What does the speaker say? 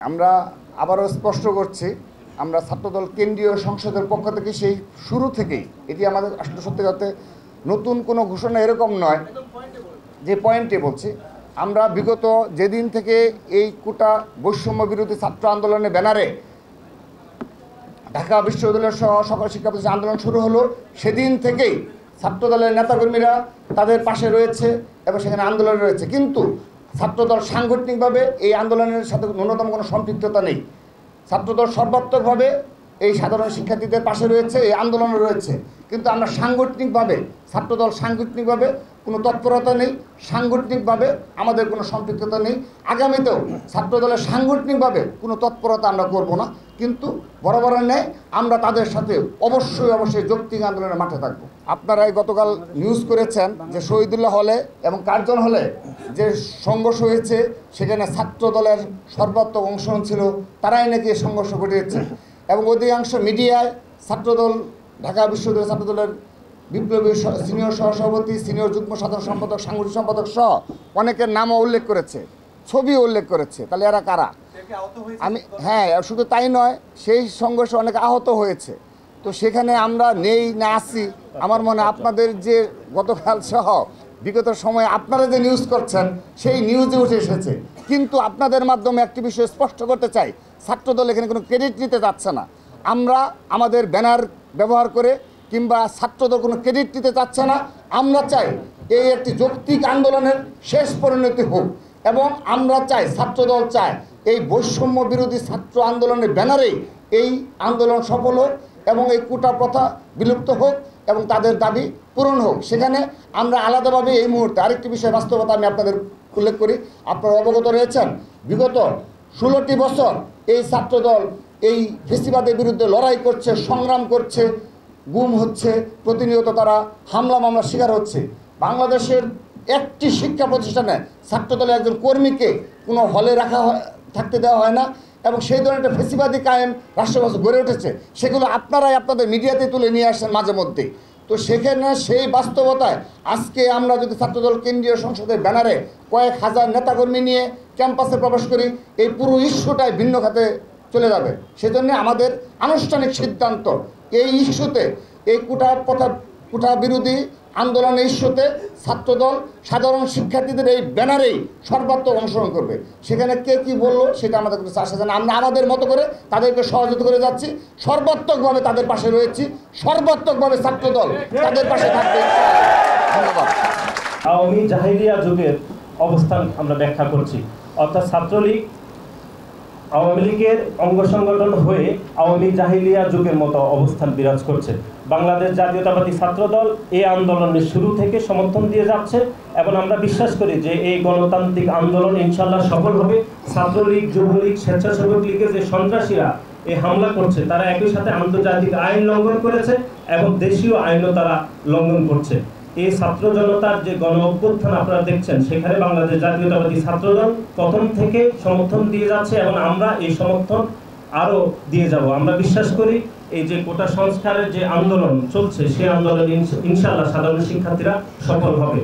আমরা আবারও স্পষ্ট করছি, আমরা ছাত্রদল কেন্দ্রীয় সংসদের পক্ষ থেকে সেই শুরু থেকেই, এটি আমাদের আসলে সত্যি কথা নতুন কোনো ঘোষণা এরকম নয় যে পয়েন্টে বলছি, আমরা বিগত যেদিন থেকে এই কোটা বৈষম্য বিরোধী ছাত্র আন্দোলনের ব্যানারে ঢাকা বিশ্ববিদ্যালয়ের সহ সকল শিক্ষা প্রতিষ্ঠান আন্দোলন শুরু হলো, সেদিন থেকেই ছাত্রদলের নেতাকর্মীরা তাদের পাশে রয়েছে এবং সেখানে আন্দোলনে রয়েছে। কিন্তু ছাত্রদল সাংগঠনিকভাবে এই আন্দোলনের সাথে ন্যূনতম কোনো সম্পৃক্ততা নেই। ছাত্রদল সর্বাত্মকভাবে এই সাধারণ শিক্ষার্থীদের পাশে রয়েছে, এই আন্দোলনে রয়েছে। কিন্তু আমরা সাংগঠনিকভাবে, ছাত্রদল সাংগঠনিকভাবে কোনো তৎপরতা নেই, সাংগঠনিকভাবে আমাদের কোনো সম্পৃক্ততা নেই। আগামীতেও ছাত্রদলের সাংগঠনিকভাবে কোনো তৎপরতা আমরা করব না, কিন্তু বরাবরের ন্যায় আমরা তাদের সাথে অবশ্যই যৌক্তিক আন্দোলনের মাঠে থাকব। আপনারাই গতকাল নিউজ করেছেন যে শহীদুল্লাহ হলে এবং কার্জন হলে যে সংঘর্ষ হয়েছে, সেখানে ছাত্রদলের সর্বাত্মক অংশগ্রহণ ছিল, তারাই নাকি সংঘর্ষ ঘটিয়েছে। এবং অধিকাংশ মিডিয়ায় ছাত্রদল, ঢাকা বিশ্ববিদ্যালয় ছাত্রদলের বিপ্লবী সিনিয়র সহসভাপতি, সিনিয়র যুগ্ম সাধারণ সম্পাদক, সাংগঠনিক সম্পাদক সহ অনেকের নামও উল্লেখ করেছে, ছবিও উল্লেখ করেছে। তাহলে এরা কারা? হ্যাঁ, শুধু তাই নয়, সেই সংঘর্ষে অনেকে আহত হয়েছে। তো সেখানে আমরা নেই না আছি, আমার মনে আপনাদের যে গতকাল সহ বিগত সময়ে আপনারা যে নিউজ করছেন সেই নিউজে উঠে এসেছে। কিন্তু আপনাদের মাধ্যমে একটি বিষয় স্পষ্ট করতে চাই, ছাত্রদল এখানে কোনো ক্রেডিট নিতে যাচ্ছে না। আমরা আমাদের ব্যানার ব্যবহার করে কিংবা ছাত্রদল কোনো ক্রেডিট নিতে চাচ্ছে না। আমরা চাই এই একটি যৌক্তিক আন্দোলনের শেষ পরিণতি হোক, এবং আমরা চাই, ছাত্রদল চায় এই বৈষম্য বিরোধী ছাত্র আন্দোলনের ব্যানারেই এই আন্দোলন সফল হোক এবং এই কোটা প্রথা বিলুপ্ত হোক এবং তাদের দাবি পূরণ হোক। সেখানে আমরা আলাদাভাবে এই মুহূর্তে আরেকটি বিষয় বাস্তবতা আমি আপনাদের উল্লেখ করি, আপনারা অবগত রয়েছেন, বিগত 16টি বছর এই ছাত্রদল এই ফেসিবাদের বিরুদ্ধে লড়াই করছে, সংগ্রাম করছে, গুম হচ্ছে, প্রতিনিয়ত তারা হামলা মামলার শিকার হচ্ছে। বাংলাদেশের একটি শিক্ষা প্রতিষ্ঠানে ছাত্রদলের একজন কর্মীকে কোনো হলে থাকতে দেওয়া হয় না, এবং সেই ধরনের একটা ফেসিবাদী কায়েম রাষ্ট্রব্যবস্থা গড়ে উঠেছে। সেগুলো আপনারাই আপনাদের মিডিয়াতে তুলে নিয়ে আসেন মাঝে মধ্যেই। তো সেখানে সেই বাস্তবতায় আজকে আমরা যদি ছাত্রদল কেন্দ্রীয় সংসদের ব্যানারে কয়েক হাজার নেতাকর্মী নিয়ে ক্যাম্পাসে প্রবেশ করি, এই পুরো ইস্যুটাই ভিন্ন খাতে চলে যাবে। সেজন্য আমাদের আনুষ্ঠানিক সিদ্ধান্ত, এই ইস্যুতে, এই কোটা বিরোধী আন্দোলনের ইস্যুতে ছাত্রদল সাধারণ শিক্ষার্থীদের এই ব্যানারেই সর্বাত্মক অংশগ্রহণ করবে। সেখানে কে কী বললো সেটা আমাদের কোনো চাষ আছে না। আমরা আমাদের মতো করে তাদেরকে সহযোগিতা করে যাচ্ছি, সর্বাত্মকভাবে তাদের পাশে রয়েছি, সর্বাত্মকভাবে ছাত্রদল তাদের পাশে থাকবে। ধন্যবাদ। আওয়ামী জাহিলিয়া যুগের অবস্থান আমরা ব্যাখ্যা করছি, অর্থাৎ ছাত্রলীগ আওয়ামী লীগের অঙ্গ সংগঠন হয়ে আওয়ামী জাহিলিয়া যুগের মতো অবস্থান বিরাজ করছে। বাংলাদেশ জাতীয়তাবাদী ছাত্রদল এই আন্দোলনের শুরু থেকে সমর্থন দিয়ে যাচ্ছে, এবং আমরা বিশ্বাস করি যে এই গণতান্ত্রিক আন্দোলন ইনশাল্লাহ সফল হবে। ছাত্রলীগ, যুবলীগ, স্বেচ্ছাসেবক লীগের যে সন্ত্রাসীরা এই হামলা করছে, তারা একই সাথে আন্তর্জাতিক আইন লঙ্ঘন করেছে এবং দেশীয় আইনও তারা লঙ্ঘন করছে। এই ছাত্র জনতার যে গণ অভ্যুত্থান আপনারা দেখছেন, সেখানে বাংলাদেশ জাতীয়তাবাদী ছাত্রদল প্রথম থেকে সমর্থন দিয়ে যাচ্ছে, এবং আমরা এই সমর্থন আরও দিয়ে যাব। আমরা বিশ্বাস করি এই যে কোটা সংস্কারের যে আন্দোলন চলছে, সেই আন্দোলন ইনশাআল্লাহ সাধারণ শিক্ষার্থীরা সফল হবে।